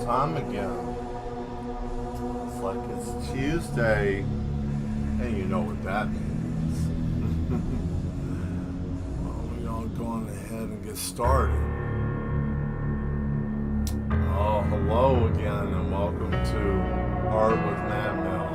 time again. It's like it's Tuesday, and you know what that means. Well, we're gonna go on ahead and get started. Oh, hello again, and welcome to Art with Mad Mel.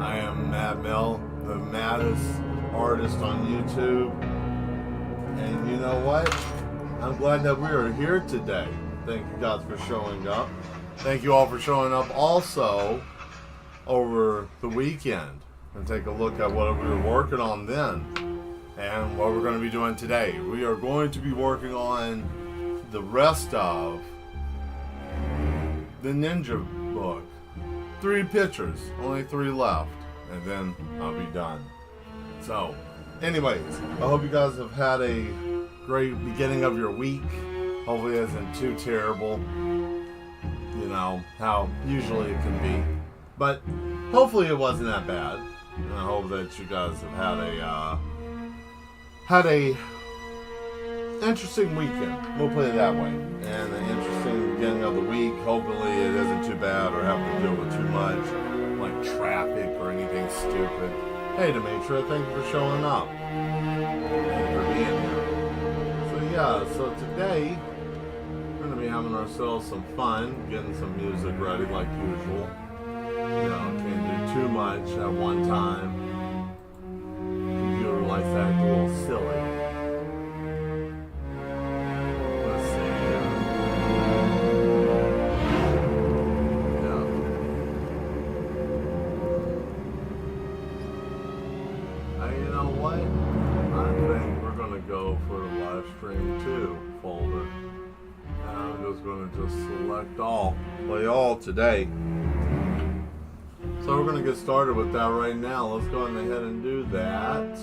I am Mad Mel, the maddest artist on YouTube. And you know what? I'm glad that we are here today. Thank you guys for showing up. Thank you all for showing up also over the weekend. And take a look at what we were working on then and what we're going to be doing today. We are going to be working on the rest of the Ninja book. 3 pictures, only 3 left, and then I'll be done. So, anyways, I hope you guys have had a great beginning of your week. Hopefully it isn't too terrible. You know, how usually it can be. But hopefully it wasn't that bad. And I hope that you guys have had a interesting weekend. We'll put it that way. And an interesting beginning of the week. Hopefully it isn't too bad or have to deal with too much, like traffic or anything stupid. Hey Demetria, thank you for showing up. Thank you for being here. So yeah, so today we're going to be having ourselves some fun, getting some music ready like usual. You know, can't do too much at one time. Computer likes to act a little silly. Let's see here. Yeah. You know what? I think we're going to go for the live stream 2 folder. And I'm just going to select all. Play all today. So we're going to get started with that right now. Let's go ahead and do that.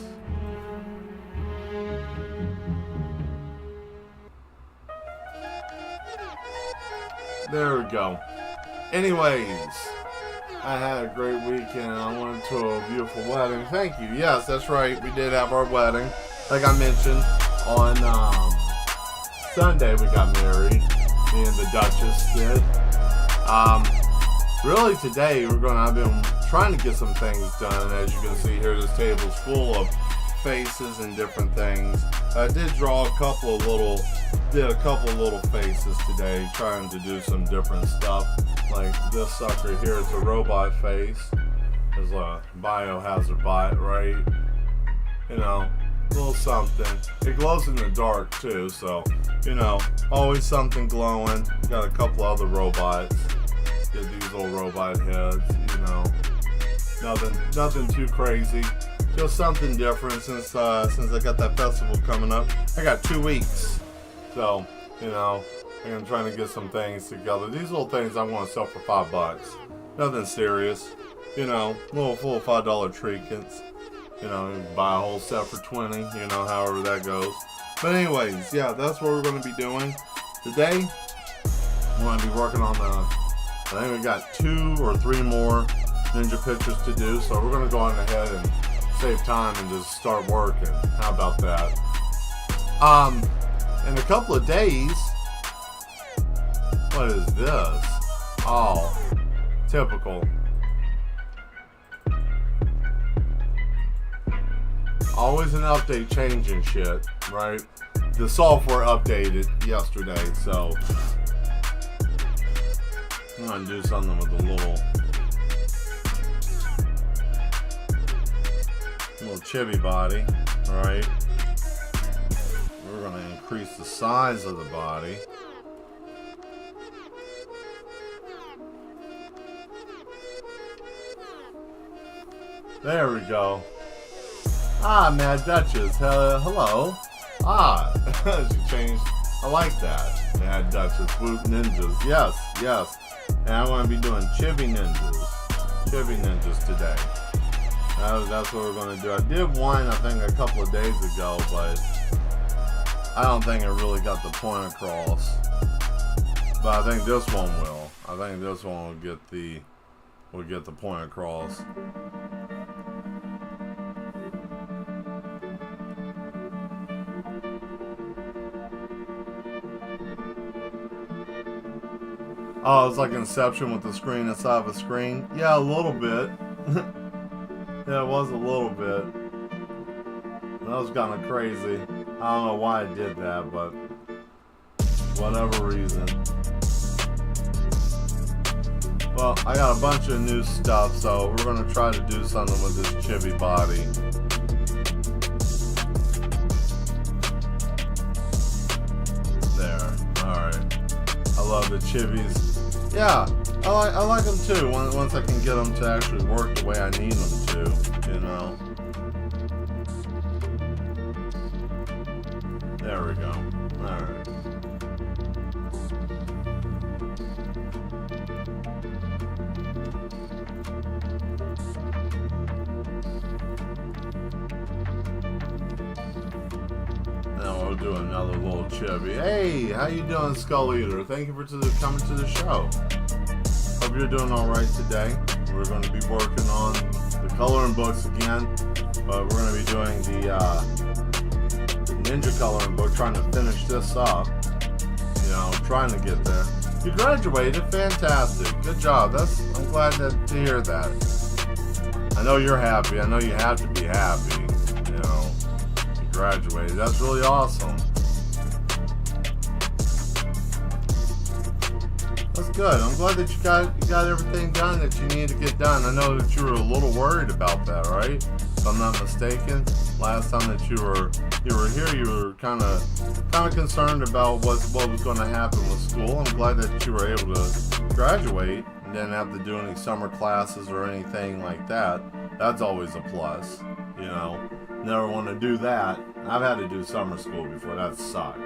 There we go. Anyways, I had a great weekend. I went to a beautiful wedding. Thank you. Yes, that's right. We did have our wedding. Like I mentioned, on Sunday we got married. Me and the Duchess did. Really today I've been trying to get some things done. As you can see here, this table's full of faces and different things. I did draw a couple of little faces today, trying to do some different stuff. Like this sucker here, it's a robot face. It's a biohazard bot, right? You know, a little something. It glows in the dark too, so you know, always something glowing. Got a couple other robots. Get these little robot heads, you know. Nothing too crazy. Just something different since I got that festival coming up. I got 2 weeks. So, you know, I'm trying to get some things together. These little things I'm going to sell for $5. Nothing serious. You know, little full $5 trinkets. You know, you buy a whole set for 20, you know, however that goes. But anyways, yeah, that's what we're going to be doing. Today, we're going to be working on I think we got 2 or 3 more ninja pictures to do, so we're going to go on ahead and save time and just start working. How about that? In a couple of days, what is this? Oh, typical. Always an update changing shit, right? The software updated yesterday, so I'm going to do something with a little chibi body, right? We're going to increase the size of the body. There we go. Ah, Mad Duchess. Hello. Ah, she changed. I like that. Mad Duchess. Whoop Ninjas. Yes. And I'm going to be doing Chibi Ninjas today. That's what we're going to do. I did one, I think, a couple of days ago, but I don't think it really got the point across. But I think this one will. I think this one will get the point across. Oh, it's like Inception with the screen inside of a screen. Yeah, a little bit. Yeah, it was a little bit. That was kind of crazy. I don't know why I did that, but whatever reason. Well, I got a bunch of new stuff, so we're going to try to do something with this chibi body. There. Alright. I love the chibis. Yeah, I like them too, once I can get them to actually work the way I need them to, you know. There we go. Alright. Now we'll do another little chibi. Hey, how you doing, Skull Eater? Thank you for coming to the show. Hope you're doing all right today. We're going to be working on the coloring books again, but we're going to be doing the ninja coloring book, trying to finish this up. You know, trying to get there. You graduated, fantastic, good job. I'm glad to hear that. I know you're happy. I know you have to be happy. You know, you graduated. That's really awesome. That's good. I'm glad that you got everything done that you need to get done. I know that you were a little worried about that, right? If I'm not mistaken, last time that you were here, you were kind of concerned about what was going to happen with school. I'm glad that you were able to graduate and didn't have to do any summer classes or anything like that. That's always a plus, you know. Never want to do that. I've had to do summer school before. That sucked.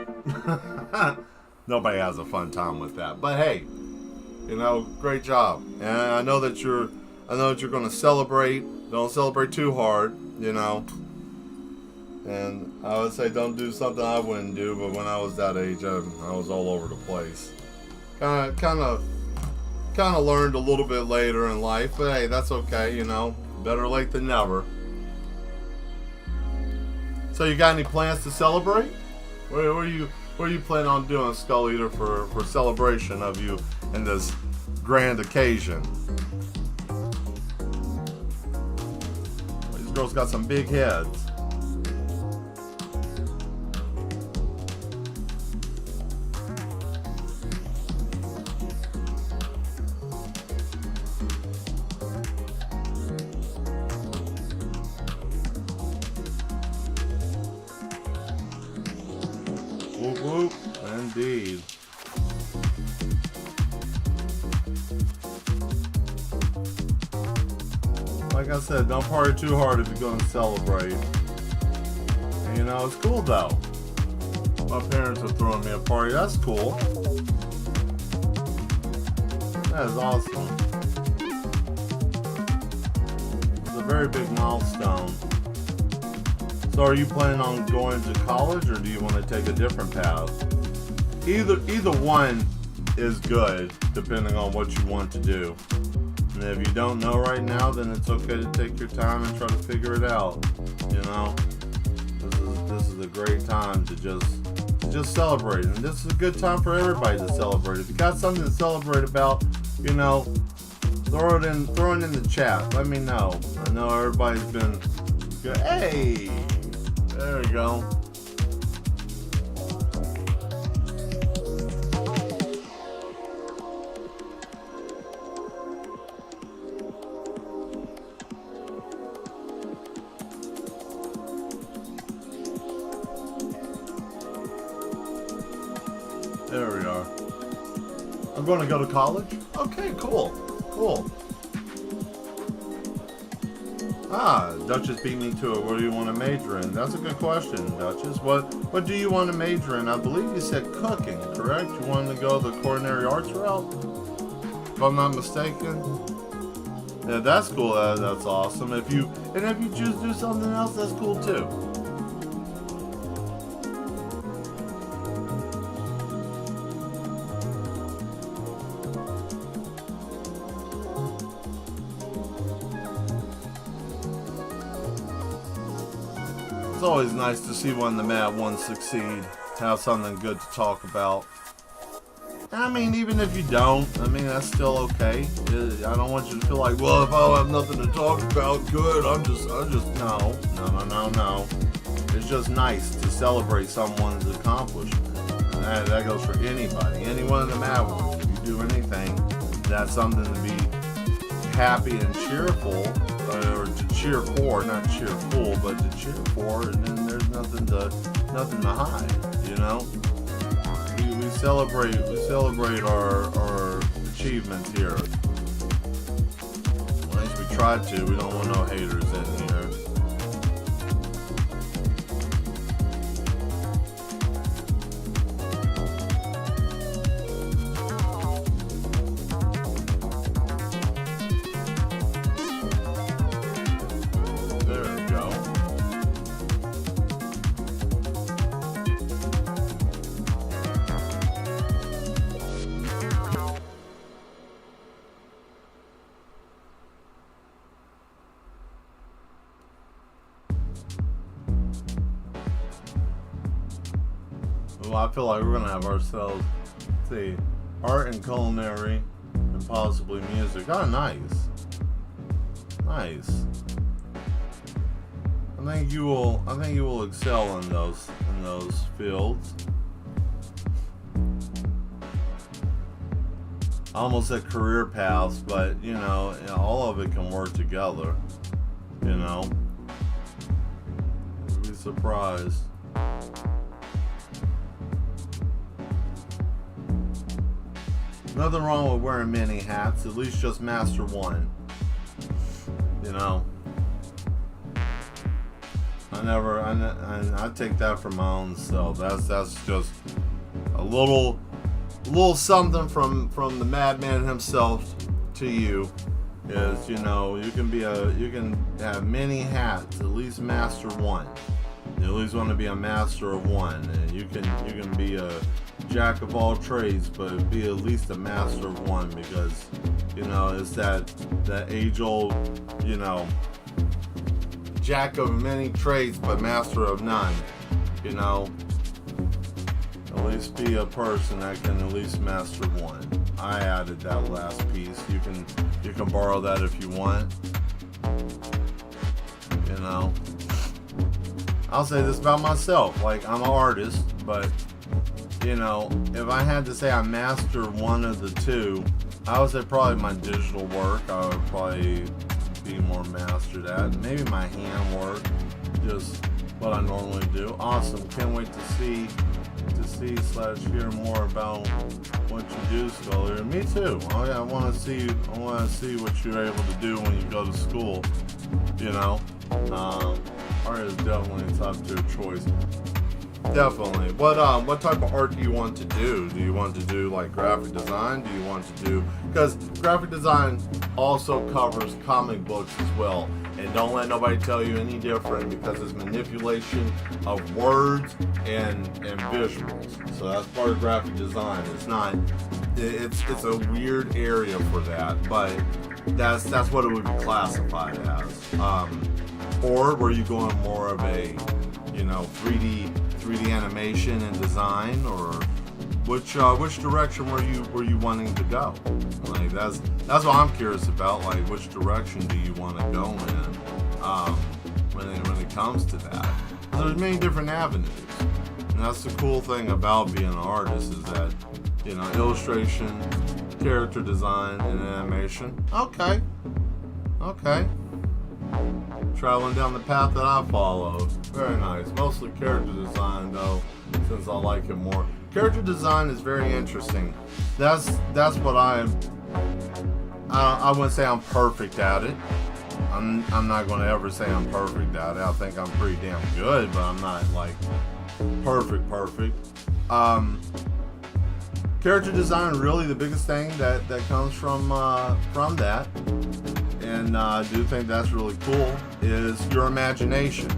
Nobody has a fun time with that. But hey, you know, great job. And I know that you're going to celebrate. Don't celebrate too hard, you know. And I would say don't do something I wouldn't do. But when I was that age, I was all over the place. Kind of learned a little bit later in life. But hey, that's okay. You know, better late than never. So you got any plans to celebrate? What are you planning on doing, Skull Eater, for celebration of you in this grand occasion? These girls got some big heads. Whoop whoop, indeed. Like I said, don't party too hard if you're going to celebrate. And, you know, it's cool though. My parents are throwing me a party. That's cool. That is awesome. It's a very big milestone. So are you planning on going to college, or do you want to take a different path? Either one is good, depending on what you want to do. And if you don't know right now, then it's okay to take your time and try to figure it out. You know, this is a great time to just celebrate, and this is a good time for everybody to celebrate. If you got something to celebrate about, you know, throw it in the chat. Let me know. I know everybody's been good. Hey. There we go. There we are. I'm going to go to college? Okay, cool. Cool. Duchess beat me to it. What do you want to major in? That's a good question, Duchess. What do you want to major in? I believe you said cooking, correct? You wanted to go the culinary arts route? If I'm not mistaken. Yeah, that's cool. That's awesome. If you choose to do something else, that's cool too. It's always nice to see one of the Mad Ones succeed, have something good to talk about. I mean, even if you don't, I mean, that's still okay. I don't want you to feel like, well, if I don't have nothing to talk about, good, I'm just, no. It's just nice to celebrate someone's accomplishment. And that goes for anybody. Anyone in the Mad World. If you do anything, that's something to be happy and cheerful, or to cheer for, not cheerful, but to cheer for, and then there's nothing to hide, you know? We celebrate our achievements here. At least we try to. We don't want no haters in here. There we go. Well, I feel like we're gonna have ourselves, see, art and culinary, and possibly music. Oh, nice. I think you will excel in those fields. I almost said career paths, but you know, all of it can work together. You know, you'd be surprised. Nothing wrong with wearing many hats. At least just master one. You know. I take that for my own self. That's just a little something from the madman himself to you. Is, you know, you can have many hats. At least master one. You at least want to be a master of one, and you can be a jack of all trades, but be at least a master of one, because you know it's that age old, you know, jack of many trades but master of none. You know, at least be a person that can at least master one. I added that last piece. You can borrow that if you want. You know, I'll say this about myself. Like, I'm an artist, but you know, if I had to say I mastered one of the two, I would say probably my digital work. I would probably be more mastered at. Maybe my hand work, just what I normally do. Awesome. Can't wait to see / hear more about what you do, Scully. Me too. Oh yeah, I want to see what you're able to do when you go to school. You know, art is definitely a top tier choice. Definitely. What type of art do you want to do? Do you want to do like graphic design? Do you want to do, because graphic design also covers comic books as well. And don't let nobody tell you any different, because it's manipulation of words and visuals. So that's part of graphic design. It's a weird area for that, but that's what it would be classified as. Or were you going more of a, you know, 3D animation and design, or which direction were you wanting to go? Like that's what I'm curious about. Like, which direction do you want to go in when it comes to that? There's many different avenues, and that's the cool thing about being an artist, is that, you know, illustration, character design, and animation. Okay. Traveling down the path that I followed. Very nice. Mostly character design, though, since I like it more. Character design is very interesting. That's what I wouldn't say I'm perfect at it. I'm not going to ever say I'm perfect at it. I think I'm pretty damn good, but I'm not like perfect. Character design, really the biggest thing that comes from that, and I do think that's really cool, is your imagination.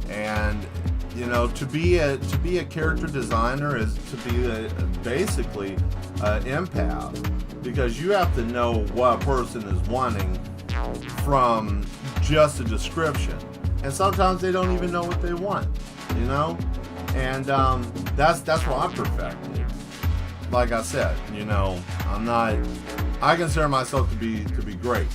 And you know, to be a character designer is to be basically an empath, because you have to know what a person is wanting from just a description, and sometimes they don't even know what they want, you know. And that's what I perfected. like I said, you know, I consider myself to be great.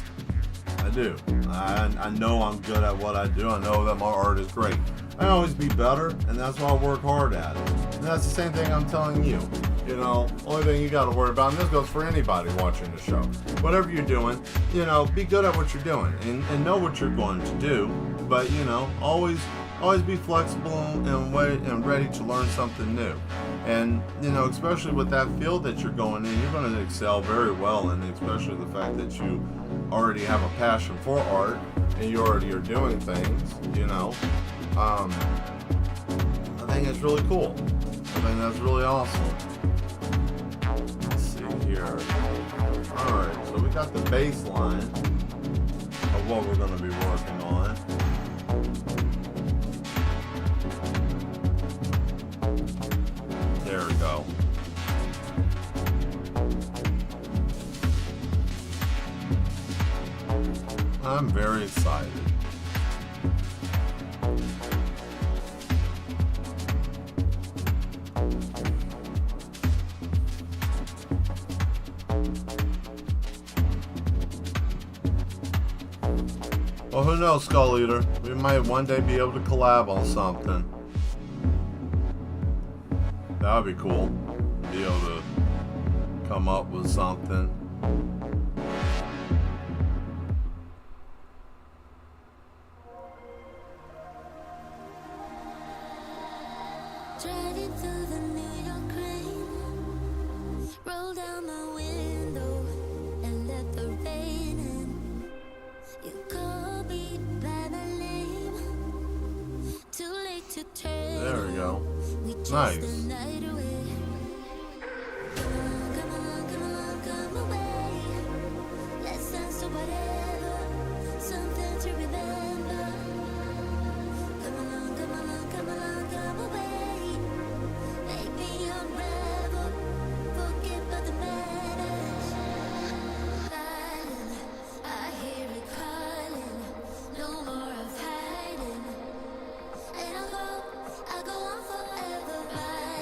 I do. I know I'm good at what I do. I know that my art is great. I always be better, and that's why I work hard at it. And that's the same thing I'm telling you. You know, only thing you got to worry about, and this goes for anybody watching the show. Whatever you're doing, you know, be good at what you're doing, and know what you're going to do. But you know, always be flexible and ready to learn something new. And you know, especially with that field that you're going in, you're going to excel very well, and especially the fact that you already have a passion for art and you already are doing things. You know, I think it's really cool. I think that's really awesome. Let's see here. Alright, so we got the baseline of what we're going to be working on. There we go. I'm very excited. Well, who knows, Skull Eater? We might one day be able to collab on something. That would be cool. Be able to come up with something. Driving through the New York rain, roll down my window and let the rain in. You call me by my name, too late to turn. There we go. We chase Nice. the night away. Come along, come along, come away. Let's dance to whatever, something to remember. Come along, come along, come along, come away. Make me unravel, forget about the madness. Silent, I hear it calling, no more of hiding. And I go on forever.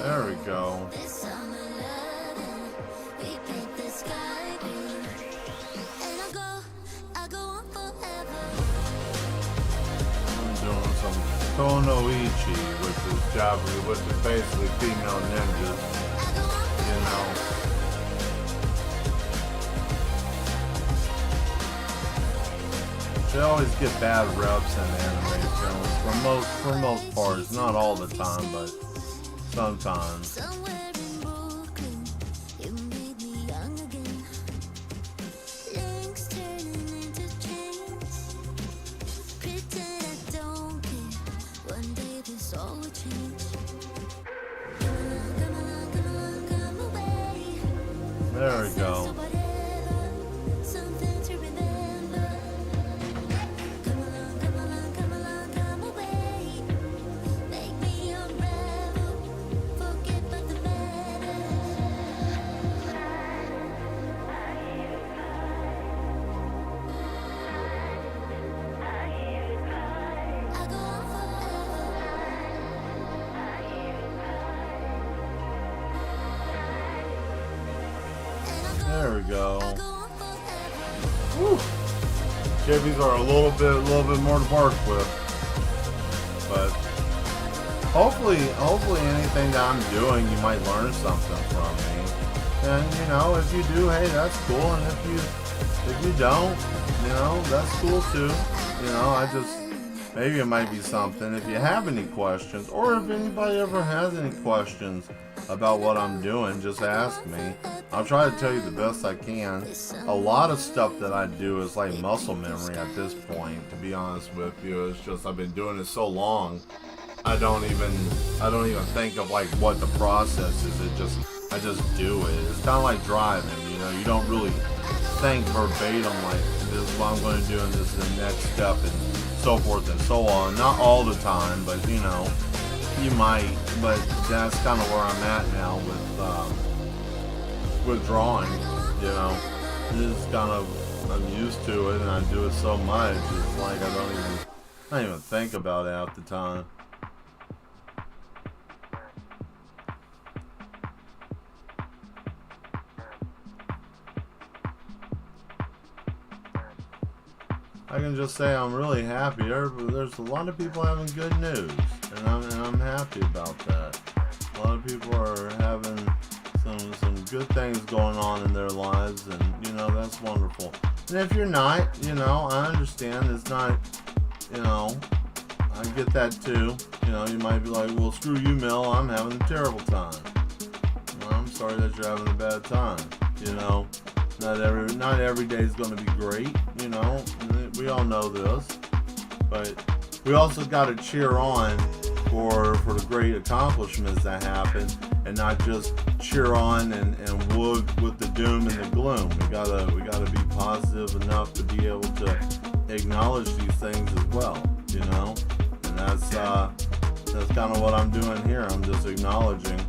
There we go. This summer loving, we paint the sky green. And I go on forever. I'm doing some Konoichi, which is Japanese, which is basically female ninjas. I go on You know, they always get bad reps in anime films for most parts, not all the time, but sometimes. somewhere in Brooklyn. You made me young again. Links turning into chains. Pretend I don't care. One day this all will change. Come along, come along, come along, come away. There we go. So whatever, something to remember. Come along, come along, come along, come away. Make me unravel, forget about the madness. I go on forever. There we go. I go on forever. Whew. Chippies are a little bit more to work with, but hopefully anything that I'm doing, you might learn something from me. And you know, if you do, hey, that's cool. And if you don't, you know, that's cool too. You know, maybe it might be something. If you have any questions, or if anybody ever has any questions about what I'm doing, just ask me. I'll try to tell you the best I can. A lot of stuff that I do is like muscle memory at this point, to be honest with you. It's just I've been doing it so long, I don't even think of like what the process is. I just do it. It's kind of like driving, you know. You don't really think verbatim like this is what I'm going to do and this is the next step and so forth and so on. Not all the time, but you know, you might. But that's kind of where I'm at now with drawing. You know, this is kind of, I'm used to it and I do it so much. It's like I don't even think about it half the time. I can just say I'm really happy. There's a lot of people having good news, and I'm happy about that. A lot of people are having some good things going on in their lives, and that's wonderful. And if you're not, I understand. It's not, I get that too. You might be like, well, screw you, Mel. I'm having a terrible time. Well, I'm sorry that you're having a bad time. Not every day is going to be great. We all know this, but we also got to cheer on for the great accomplishments that happen, and not just cheer on and wood with the doom and the gloom. We gotta be positive enough to be able to acknowledge these things as well. And that's kind of what I'm doing here. I'm just acknowledging,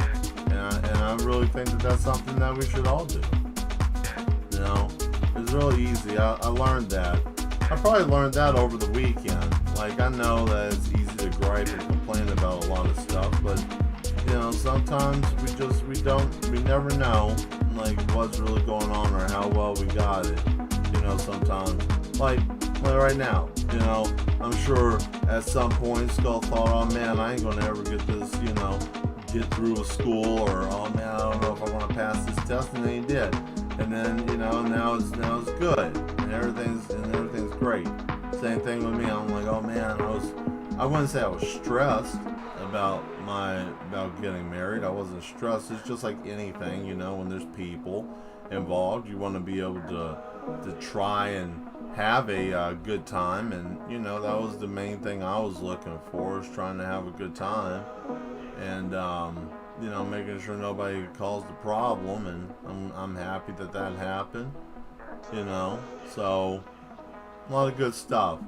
and I really think that that's something that we should all do. It's really easy. I learned that. I probably learned that over the weekend. Like, I know that it's easy to gripe and complain about a lot of stuff, but sometimes we never know like what's really going on or how well we got it. Sometimes like right now, I'm sure at some point Skull thought, oh man, I ain't gonna ever get this, get through with school, or oh man, I don't know if I want to pass this test, and then he did. And then now it's good, and everything's great. Same thing with me. I'm like, oh man, I wouldn't say I was stressed about getting married. I wasn't stressed. It's just like anything, when there's people involved, you want to be able to try and have a good time, and that was the main thing I was looking for, is trying to have a good time, and making sure nobody caused a problem, and I'm happy that happened, so a lot of good stuff,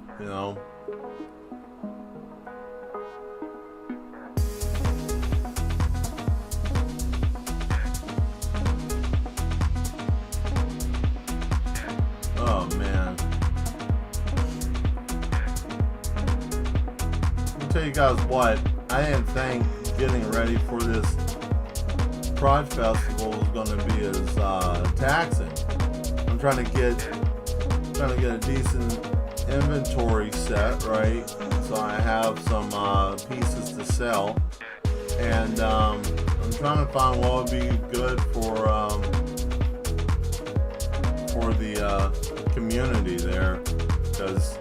Oh man, I'll tell you guys what, I didn't think getting ready for this Pride Festival was going to be as taxing. I'm trying to get a decent inventory set, right? So I have some pieces to sell, and I'm trying to find what would be good for the community there, because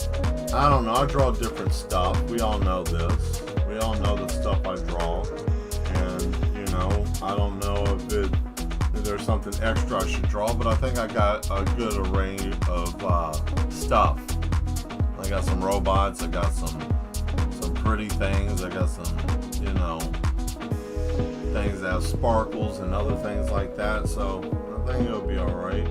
I don't know, I draw different stuff. We all know this. We all know the stuff I draw, and I don't know if there's something extra I should draw, but I think I got a good array of stuff. I got some robots, I got some pretty things, I got some things that have sparkles and other things like that, so I think it'll be alright.